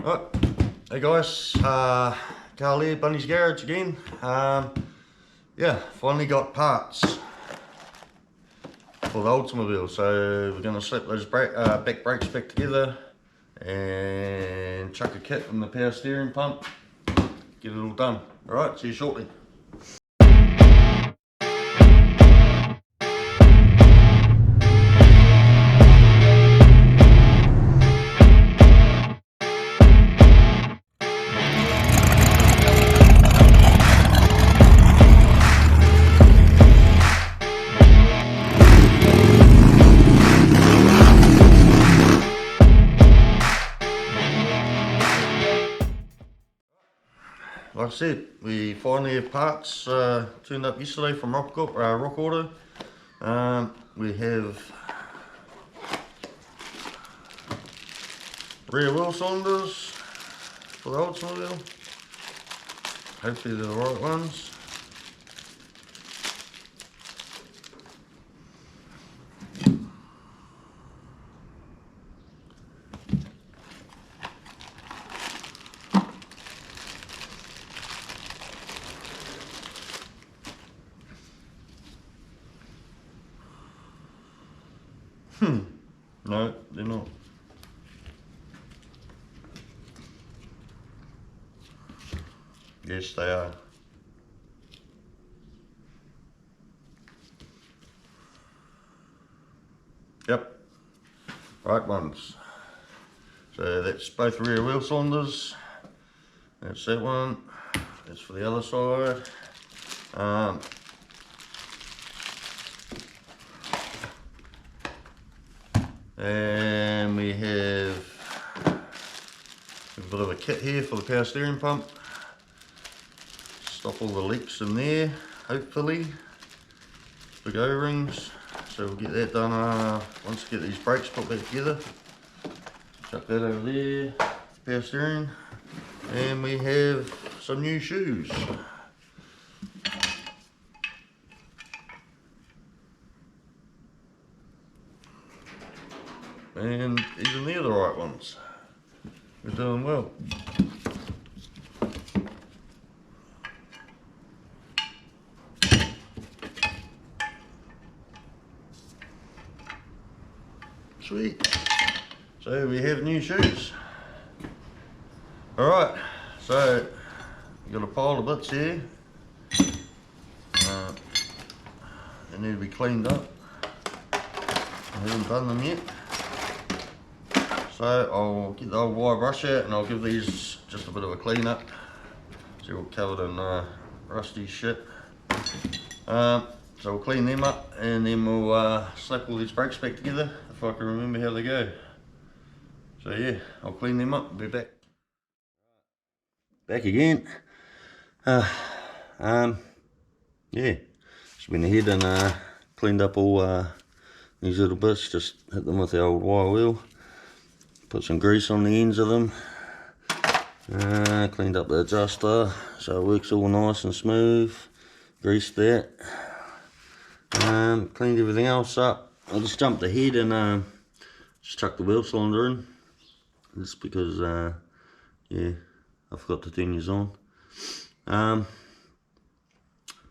Right, hey guys, Carl here, Bunny's Garage again. Yeah, finally got parts for the Oldsmobile, so we're going to slap those back brakes back together and chuck a kit in the power steering pump, get it all done. Alright, see you shortly. Like I said, we finally have parts turned up yesterday from Rock Auto. We have rear wheel cylinders for the Oldsmobile. Hopefully they're the right ones. No, they're not. Yes, they are. Yep, right ones. So that's both rear wheel cylinders. That's that one. That's for the other side. And we have a bit of a kit here for the power steering pump. Stop all the leaks in there, hopefully. Big O-rings. So we'll get that done once we get these brakes put back together. Chuck that over there, power steering. And we have some new shoes. And even they're the right ones. We're doing well. Sweet. So we have new shoes. Alright, so we've got a pile of bits here. They need to be cleaned up. I haven't done them yet. So I'll get the old wire brush out and I'll give these just a bit of a clean up. See, all covered in rusty shit. So we'll clean them up and then we'll slap all these brakes back together if I can remember how they go. So yeah, I'll clean them up and be back. Back again. Yeah, just went ahead and cleaned up all these little bits, just hit them with the old wire wheel. Put some grease on the ends of them. Cleaned up the adjuster so it works all nice and smooth. Greased that. Cleaned everything else up. I just jumped ahead and just chucked the wheel cylinder in. Just because, yeah, I forgot to turn yours on.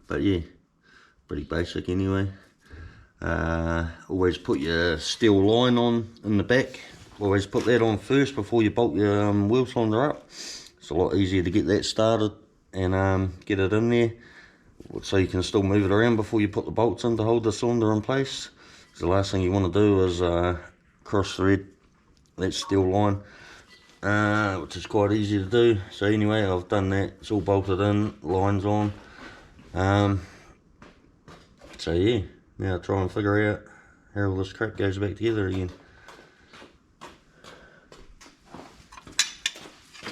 But yeah, pretty basic anyway. Always put your steel line on in the back. Always put that on first before you bolt your wheel cylinder up. It's a lot easier to get that started and get it in there, so you can still move it around before you put the bolts in to hold the cylinder in place. Because the last thing you want to do is cross thread that steel line, which is quite easy to do. So anyway, I've done that. It's all bolted in, lines on. So yeah, now I'll try and figure out how all this crap goes back together again.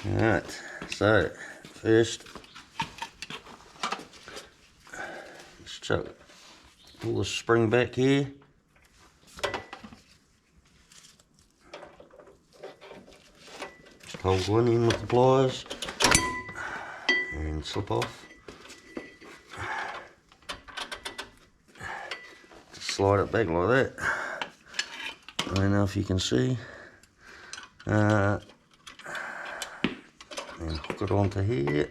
Alright, so first, let's chuck all the spring back here. Just hold one in with the pliers and slip off. Just slide it back like that. I don't know if you can see. and hook it onto here.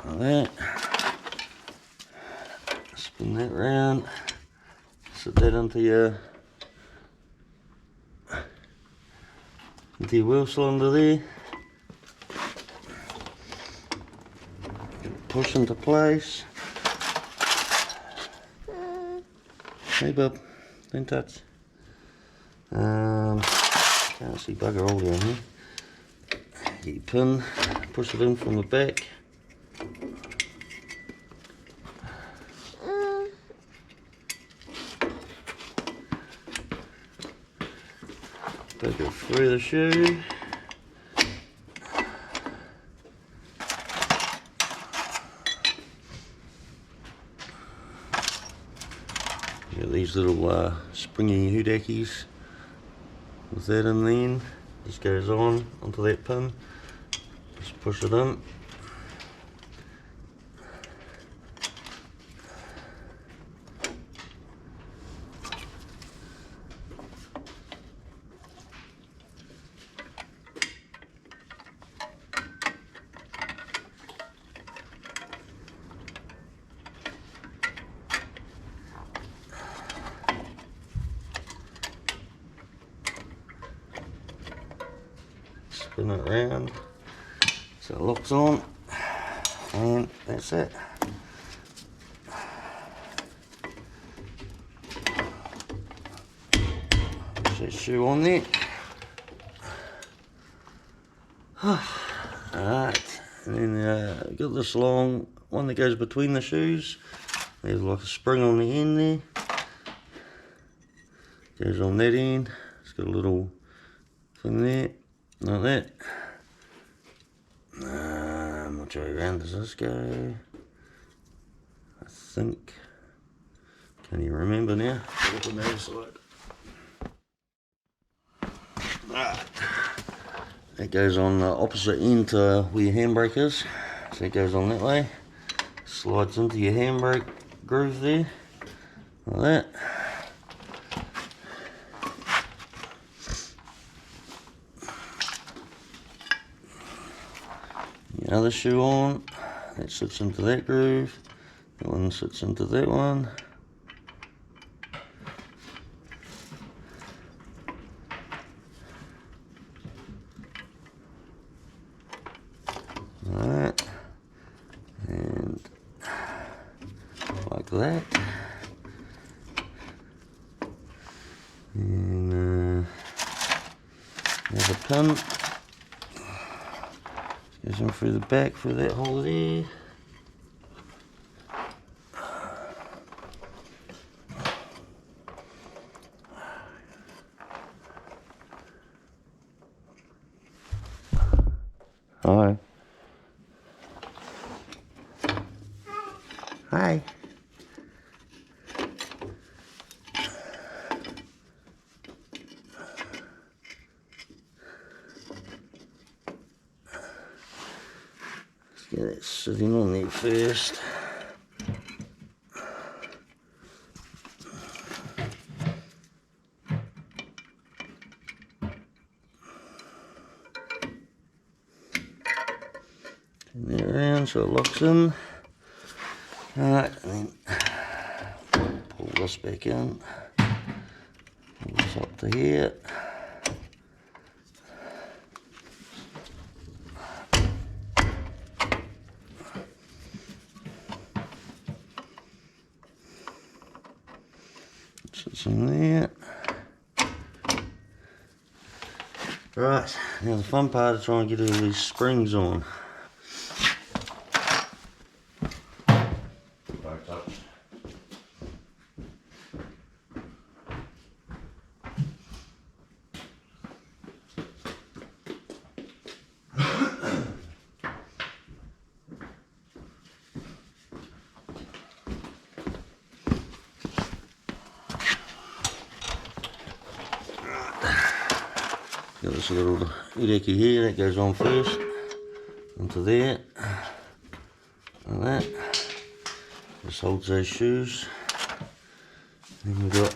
Like that. Spin that round, set that into your wheel cylinder there. Push into place. Hey bub, don't touch. Can't see bugger all down here. Get your pin, push it in from the back. Take it through the shoe. Got these little springy hoodackies with that in the end. Just goes on onto that pin. Just push it in. Spin it around so it locks on, and that's it. Push that shoe on there. Alright, and then got this long one that goes between the shoes. There's like a spring on the end there. Goes on that end. It's got a little thing there. Like that. Which way around does this go? I think. Can't even remember now. Look on the other side. Alright. That goes on the opposite end to where your handbrake is. So it goes on that way. Slides into your handbrake groove there. Like that. Other shoe on, that sits into that groove, that one sits into that one. Alright, and like that. And there's a pin. Goes in through the back, through that hole there. Hi. Hi. Get it sitting on there first. Turn that around so it locks in. Alright, and then pull this back in. Pull this up to here. Sits in there. Right, now the fun part is trying to get all these springs on. Got this little ireki here that goes on first, onto there, like that. Just holds those shoes. Then we've got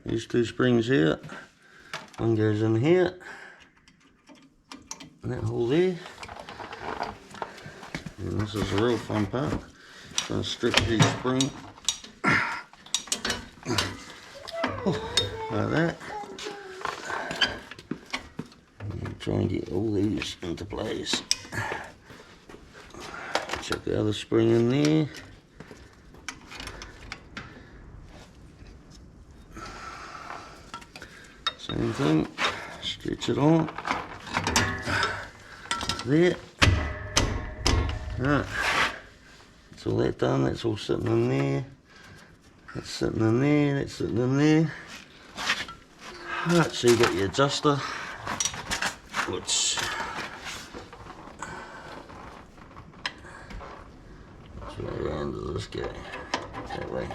these two springs here. One goes in here, and that hole there. And this is the real fun part. Gonna stretch these springs like that. And try and get all these into place. Chuck the other spring in there. Same thing, stretch it on. There. Right. That's all that done, that's all sitting in there. That's sitting in there, that's sitting in there. Right, so you got your adjuster, which way around does this go? That way.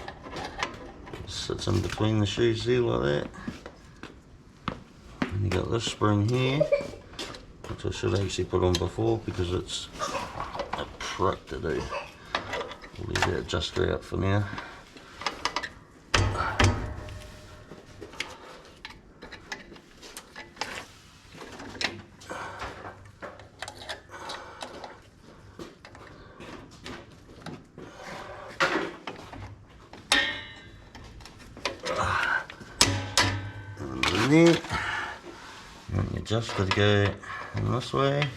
It sits in between the shoes there like that. And you got this spring here, which I should actually put on before because it's a prick to do. We'll leave that adjuster out for now. There. And the adjuster to go in this way.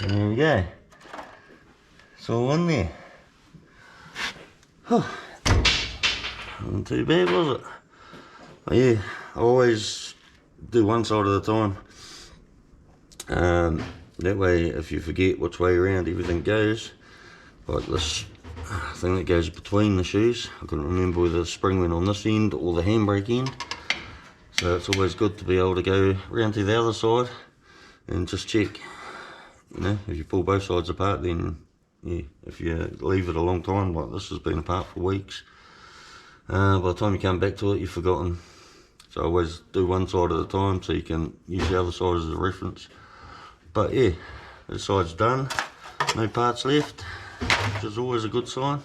And there we go. It's all in there. Huh. Wasn't too bad, was it? But yeah, I always do one side at a time. That way, if you forget which way around everything goes, like this thing that goes between the shoes, I couldn't remember whether the spring went on this end or the handbrake end. So it's always good to be able to go round to the other side and just check. You know, if you pull both sides apart, then yeah, if you leave it a long time, like this has been apart for weeks, by the time you come back to it, you've forgotten. So I always do one side at a time so you can use the other side as a reference. But yeah, this side's done, no parts left, which is always a good sign.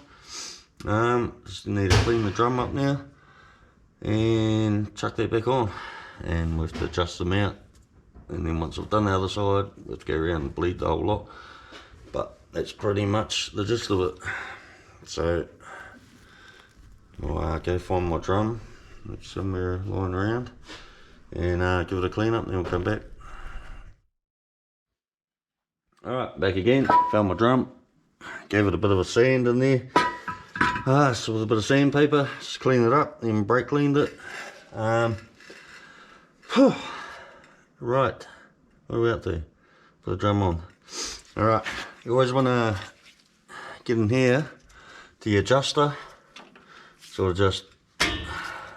Just need to clean the drum up now and chuck that back on, and we have to adjust them out. And then once I've done the other side, we have to go around and bleed the whole lot. But that's pretty much the gist of it. So I'll go find my drum, it's somewhere lying around, and give it a clean up, and then we'll come back. Alright, back again, found my drum, gave it a bit of a sand in there, so with a bit of sandpaper, just cleaned it up, then brake cleaned it. Right, what are we up to? Put the drum on. Alright, you always want to get in here to your adjuster, sort of just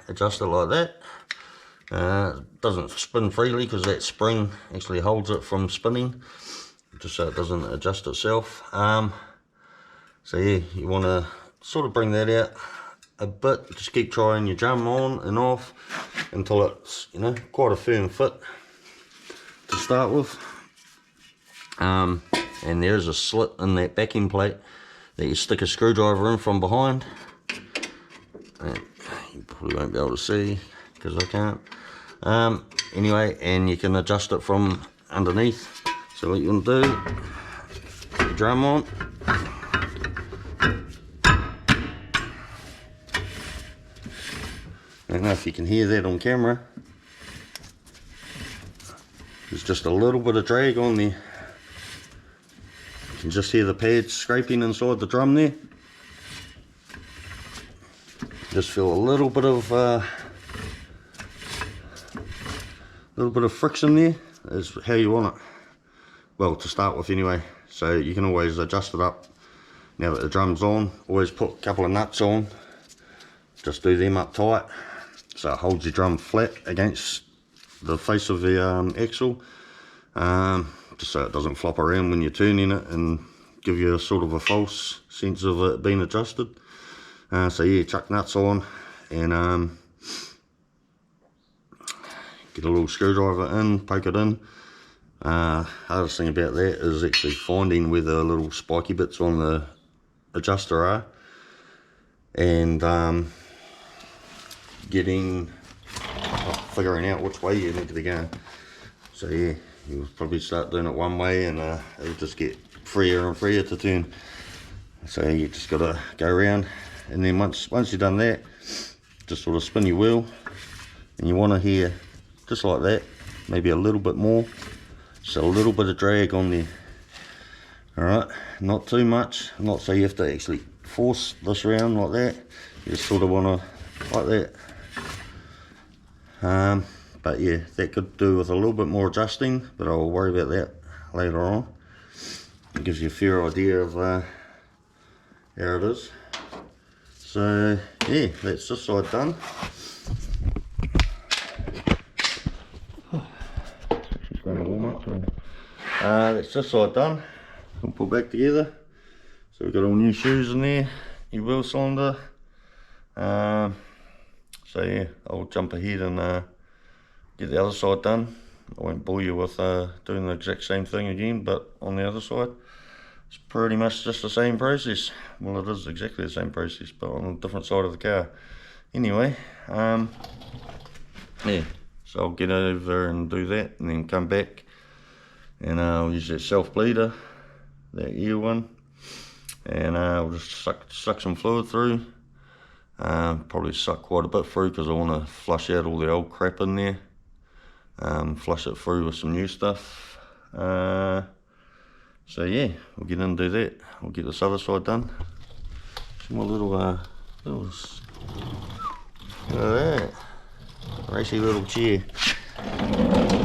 adjust it like that. It doesn't spin freely because that spring actually holds it from spinning, just so it doesn't adjust itself. So yeah, you want to sort of bring that out a bit, just keep trying your drum on and off until it's, you know, quite a firm fit to start with. And there's a slit in that backing plate that you stick a screwdriver in from behind. And you probably won't be able to see because I can't. Anyway, and you can adjust it from underneath. So what you want to do, put the drum on. I don't know if you can hear that on camera. There's just a little bit of drag on there. You can just hear the pads scraping inside the drum there. Just feel a little bit of friction there. Is how you want it. Well, to start with anyway. So you can always adjust it up. Now that the drum's on, always put a couple of nuts on. Just do them up tight, so it holds your drum flat against the face of the axle, just so it doesn't flop around when you're turning it and give you a sort of a false sense of it being adjusted. So yeah, chuck nuts on and get a little screwdriver in, poke it in. Hardest thing about that is actually finding where the little spiky bits on the adjuster are, and figuring out which way you need to be going. So yeah, you'll probably start doing it one way and it'll just get freer and freer to turn. So you just gotta go around, and then once you've done that, just sort of spin your wheel, and you want to hear just like that, maybe a little bit more, just a little bit of drag on there. Alright, not too much, not so you have to actually force this around like that. You just sort of want to, like that. But yeah, that could do with a little bit more adjusting, but I'll worry about that later on. It gives you a fair idea of how it is. So yeah, that's this side done. Just going to warm up. That's this side done. We'll put back together. So we've got all new shoes in there, new wheel cylinder. So yeah, I'll jump ahead and get the other side done. I won't bore you with doing the exact same thing again, but on the other side, it's pretty much just the same process. Well, it is exactly the same process, but on a different side of the car. Anyway, yeah, so I'll get over and do that, and then come back, and I'll use that self bleeder, that ear one, and I'll just suck some fluid through. Probably suck quite a bit through because I want to flush out all the old crap in there. Flush it through with some new stuff. So yeah, we'll get in and do that. We'll get this other side done. Some more little, look at that, racy little chair,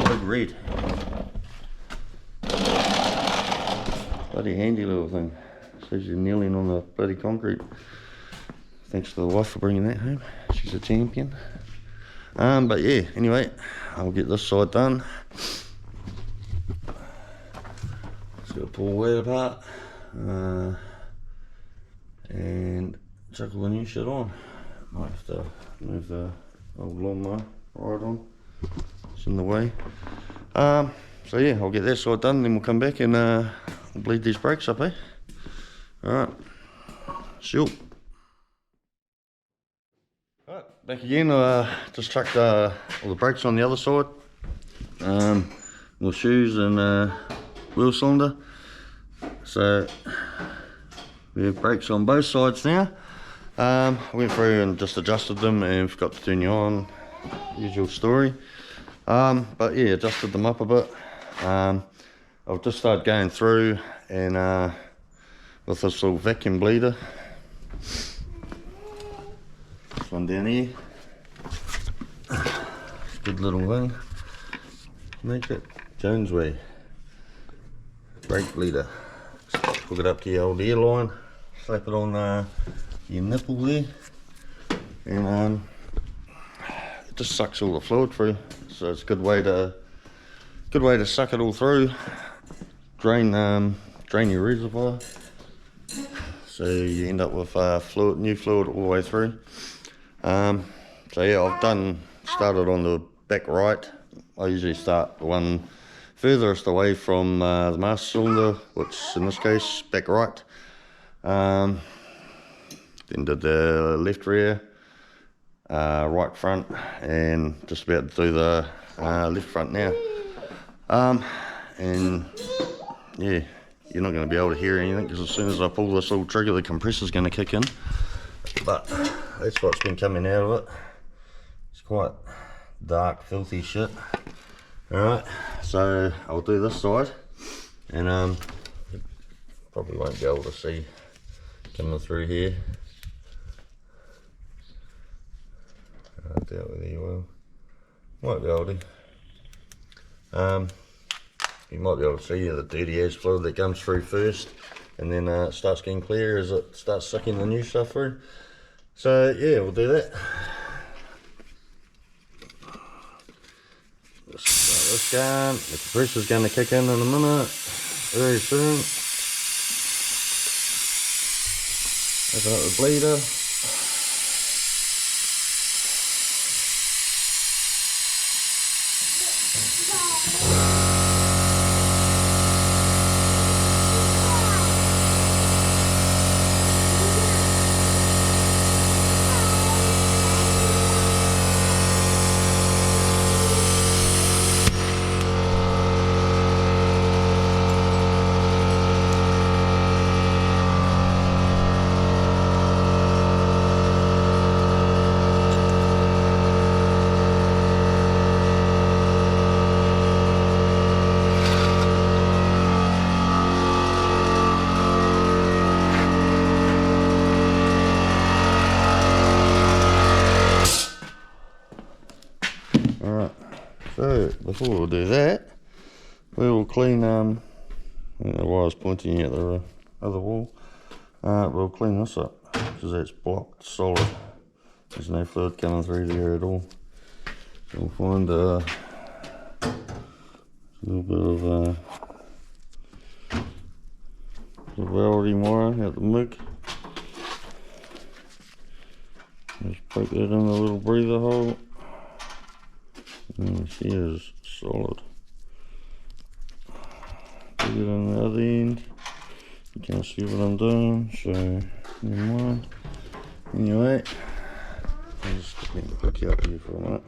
big red, bloody handy little thing. Says you're kneeling on the bloody concrete. Thanks to the wife for bringing that home. She's a champion. But yeah, anyway, I'll get this side done. Just gotta pull that apart and chuck all the new shit on. Might have to move the old lawnmower right on. It's in the way. So yeah, I'll get that side done, then we'll come back and bleed these brakes up, eh? Alright, sure. Alright, back again. Just chucked all the brakes on the other side. The shoes and wheel cylinder. So we have brakes on both sides now. I went through and just adjusted them and forgot to turn you on. Usual story. But yeah, adjusted them up a bit. I've just started going through and with this little vacuum bleeder. This one down here. Good little thing. Make it Jones way. Brake bleeder. Just hook it up to your old air line. Slap it on your nipple there. And it just sucks all the fluid through. So it's a good way to suck it all through. Drain your reservoir. So you end up with new fluid all the way through. So yeah, I've started on the back right. I usually start the one furthest away from the master cylinder, which in this case, back right. Then did the left rear, right front, and just about to do the left front now. And yeah, you're not going to be able to hear anything because as soon as I pull this little trigger, the compressor's going to kick in. But that's what's been coming out of it. It's quite dark, filthy shit. Alright, so I'll do this side, and you probably won't be able to see coming through here. I doubt whether you will. Might be able to. You might be able to see the dirty ass fluid that comes through first, and then it starts getting clear as it starts sucking the new stuff through. So yeah, we'll do that. this going. The compressor's going to kick in a minute, very soon. Open up the bleeder. Alright, so before we do that, we will clean, I think the wire's pointing at the other wall. We'll clean this up, because that's blocked solid. There's no fluid coming through there at all. So we'll find a little bit of welding wire out the MIG. Just poke that in the little breather hole. And she is solid. Put it on the other end. You can't see what I'm doing, so never mind. Anyway, I'll just get the hook out here for a minute.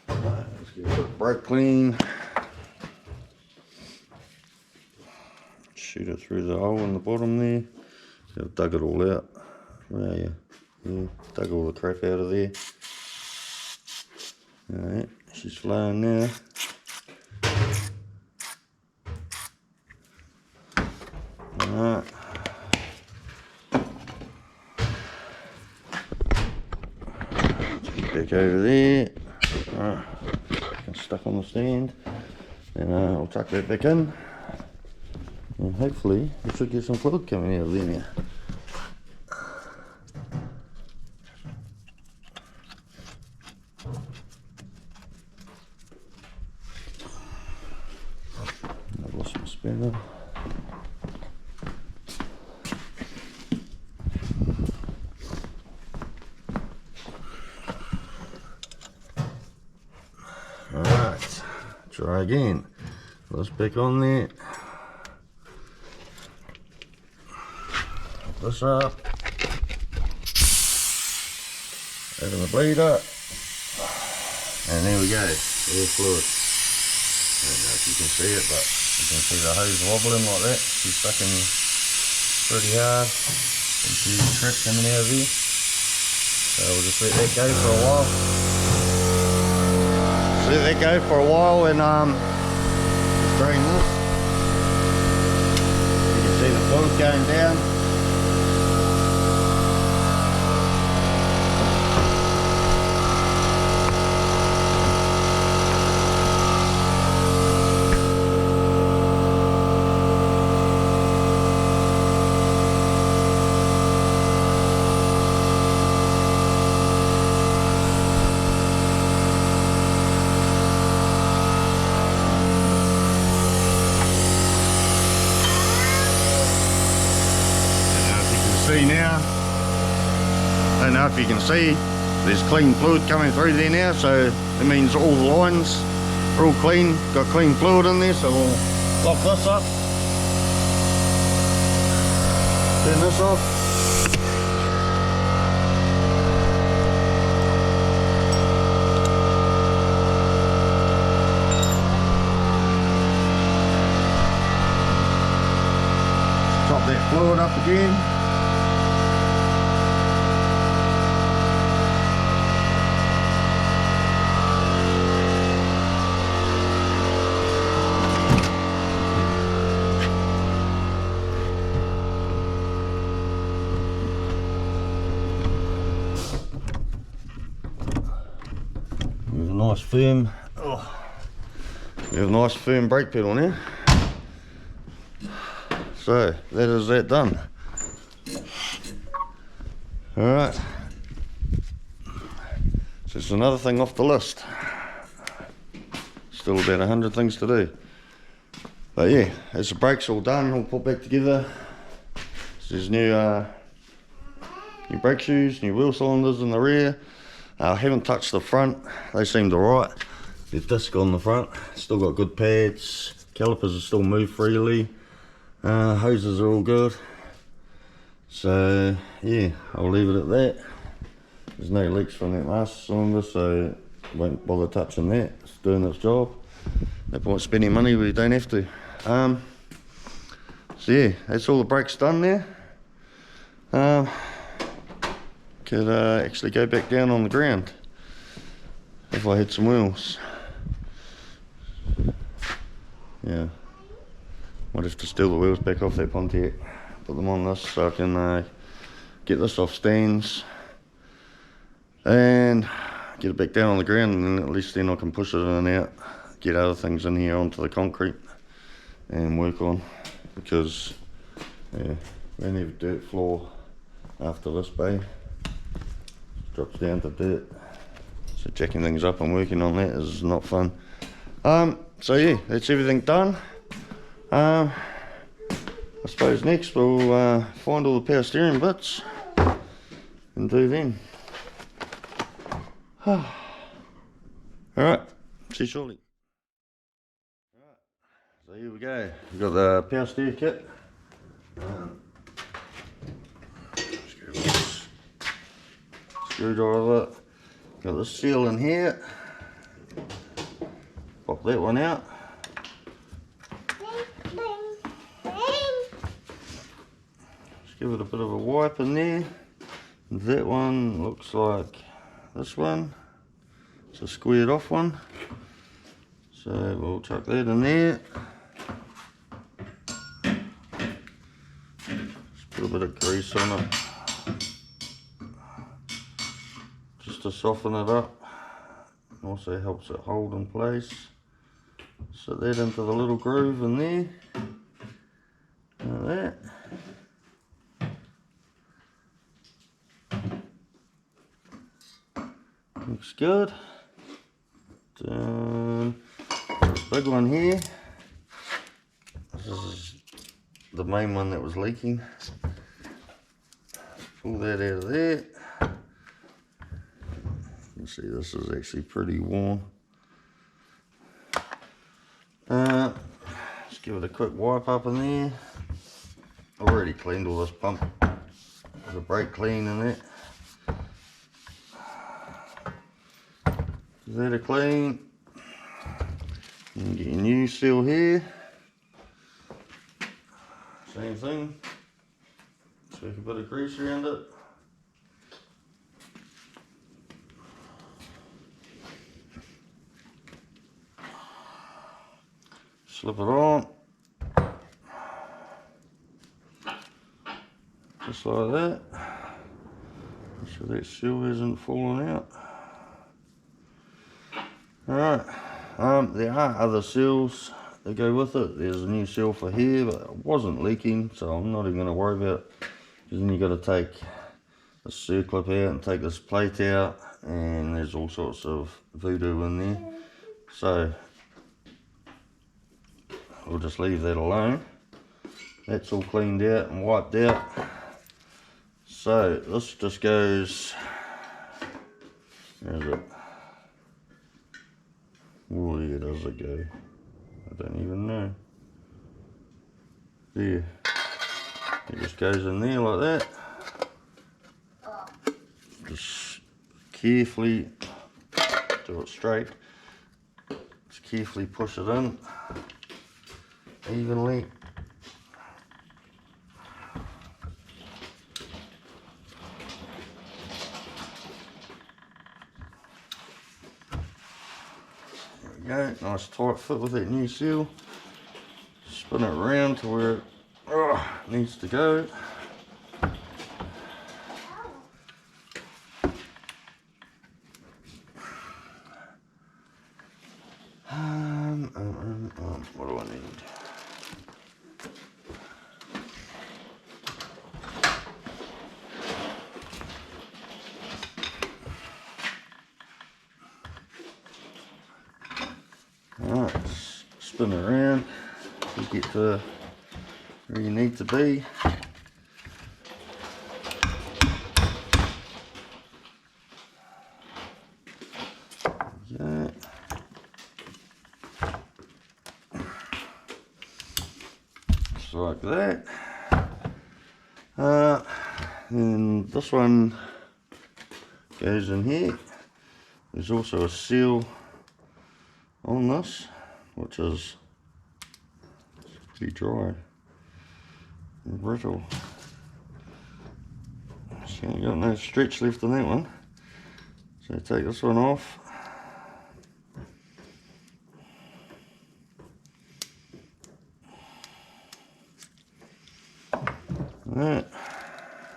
Let's get it brake clean. Shoot it through the hole in the bottom there. I've dug it all out. Yeah, dug all the crap out of there. Alright, she's flowing now. Alright. Back over there. Alright, it's stuck on the stand. And I'll tuck that back in. And hopefully we should get some fluid coming out of there now. I've lost my spinner. Alright, try again. Let's back on there. This up, open the bleeder, and there we go, air fluid. I don't know if you can see it, but you can see the hose wobbling like that. She's sucking pretty hard, and she's crap coming out of there. So we'll just let that go for a while. Just let that go for a while and just drain this. You can see the fluid going down. Now, I don't know if you can see, there's clean fluid coming through there now, so it means all the lines are all clean, got clean fluid in there. So we'll lock this up, turn this off. Top that fluid up again. Nice firm, we have a nice firm brake pedal now. So that is that done. Alright, so it's another thing off the list. Still about 100 things to do. But yeah, as the brakes all done, all put back together. So there's new brake shoes, new wheel cylinders in the rear. I haven't touched the front, they seemed alright. The disc on the front, still got good pads. Calipers are still move freely. Hoses are all good. So yeah, I'll leave it at that. There's no leaks from that master cylinder, so I won't bother touching that. It's doing its job. No point spending money where you don't have to. So yeah, that's all the brakes done there. Could actually go back down on the ground if I had some wheels. Yeah, might have to steal the wheels back off that Pontiac, put them on this so I can get this off stands and get it back down on the ground, and then at least then I can push it in and out, get other things in here onto the concrete and work on, because yeah, we only have a dirt floor after this bay, drops down to dirt, so jacking things up and working on that is not fun. So yeah, that's everything done. I suppose next we'll find all the power steering bits and do them. Alright, see you shortly. Alright, so here we go. We've got the power steer kit. Screwdriver. Got the seal in here. Pop that one out. Just give it a bit of a wipe in there. That one looks like this one. It's a squared off one. So we'll chuck that in there. Just put a bit of grease on it, just to soften it up. Also helps it hold in place. Set that into the little groove in there. Like that. Looks good. This big one here. This is the main one that was leaking. Pull that out of there. You can see this is actually pretty worn. Just give it a quick wipe up in there. I've already cleaned all this pump. There's a brake clean in it. Give that a clean. And get your new seal here. Same thing. Take a bit of grease around it. Slip it on. Just like that. Make sure that seal isn't falling out. Alright, there are other seals that go with it. There's a new seal for here, but it wasn't leaking, so I'm not even going to worry about it. Because then you've got to take the circlip out and take this plate out, and there's all sorts of voodoo in there. So we'll just leave that alone. That's all cleaned out and wiped out. So this just goes, where is it? Where does it go? I don't even know. There. It just goes in there like that. Just carefully do it straight. Just carefully push it in evenly. Go, nice tight fit with that new seal. Spin it around to where it needs to go. What do I need? spin it around to get to where you need to be. Okay. Just like that. And this one goes in here. There's also a seal on this, which is pretty dry and brittle. So you got no stretch left in that one. So take this one off. That.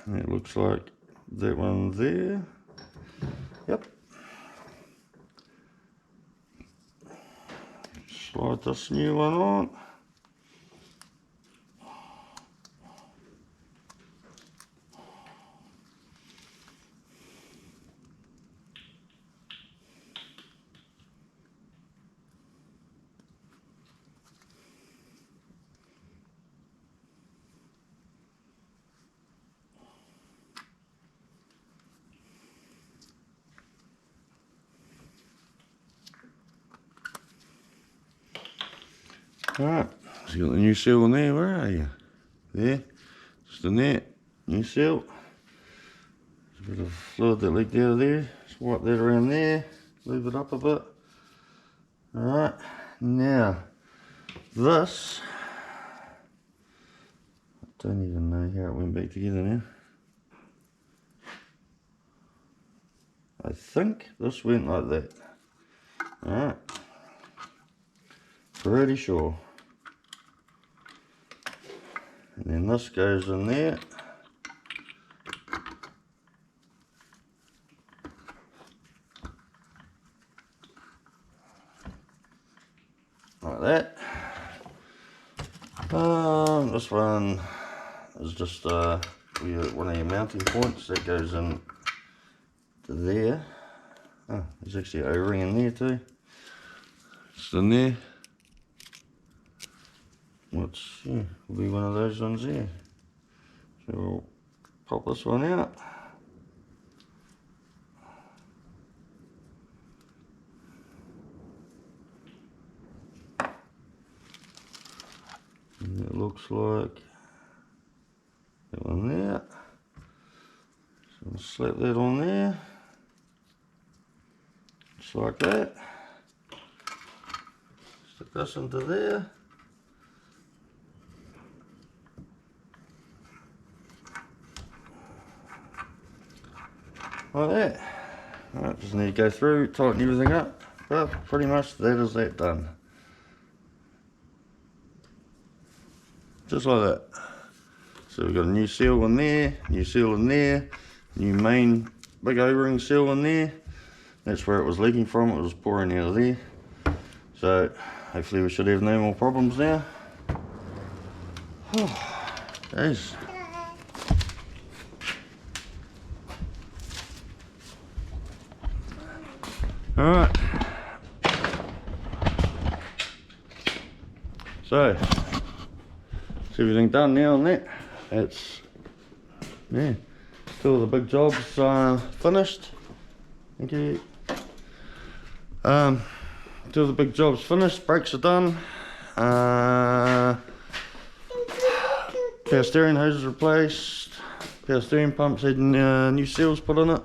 And it looks like that one there. Yep. Slide this new one on. Alright, so you got the new seal in there. Where are you? There, just in there, new seal. There's a bit of fluid that leaked out of there. Just wipe that around there, move it up a bit. Alright, now this, I don't even know how it went back together now. I think this went like that. Alright, pretty sure. And then this goes in there. Like that. This one is just one of your mounting points that goes in to there. Oh, there's actually an O-ring in there too. Just in there. Which, yeah, will be one of those ones there. So we'll pop this one out. And it looks like that one there. So we'll slap that on there. Just like that. Stick this into there. Like that. Alright, just need to go through, tighten everything up, but pretty much that is that done. Just like that. So we've got a new seal in there, new seal in there, new main big O-ring seal in there. That's where it was leaking from, it was pouring out of there. So hopefully we should have no more problems now. Jeez. Alright, so it's everything done now on that. It's, yeah, two of the big jobs finished. Thank you. Two of the big jobs finished, brakes are done. Power steering hoses replaced, power steering pumps had new seals put in it,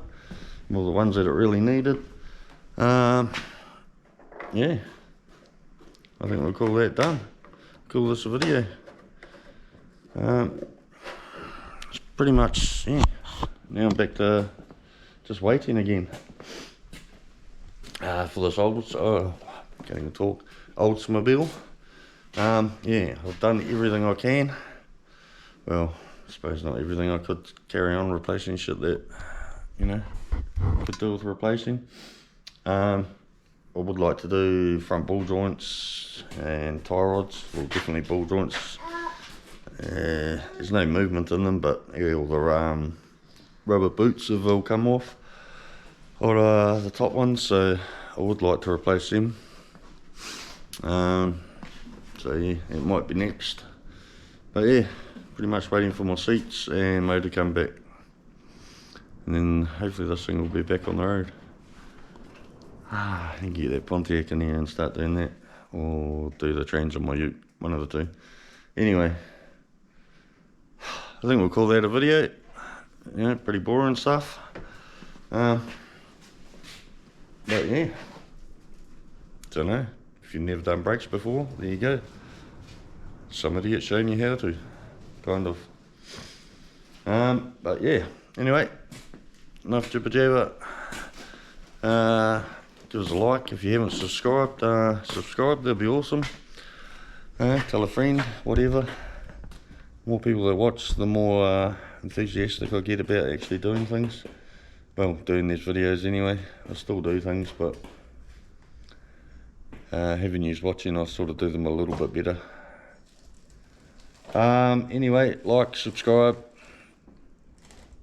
well the ones that it really needed. Yeah, I think we'll call that done. Call this a video. It's pretty much, yeah, now I'm back to just waiting again for this can't even talk, Oldsmobile. Yeah, I've done everything I can. Well, I suppose not everything. I could carry on replacing shit that, you know, could do with replacing. I would like to do front ball joints and tie rods. Well, definitely ball joints. There's no movement in them, but yeah, all the rubber boots have all come off, or the top ones, so I would like to replace them. So yeah, it might be next. But yeah, pretty much waiting for my seats and motor to come back. And then hopefully this thing will be back on the road. I can get that Pontiac in here and start doing that. Or do the trans on my ute, one of the two. Anyway, I think we'll call that a video. Yeah, pretty boring stuff. But yeah, don't know. If you've never done brakes before, there you go. Some idiot showing you how to, kind of. But yeah, anyway, enough jibber jabber. Give us a like if you haven't subscribed. Subscribe, that'd be awesome. Tell a friend, whatever. More people that watch, the more enthusiastic I get about actually doing things. Well, doing these videos anyway. I still do things, but having you watching, I sort of do them a little bit better. Anyway, like, subscribe,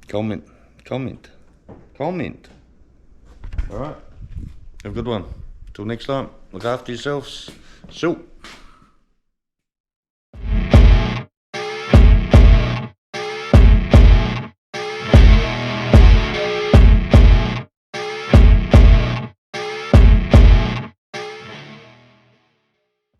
comment. Alright, have a good one. Till next time, look after yourselves. So.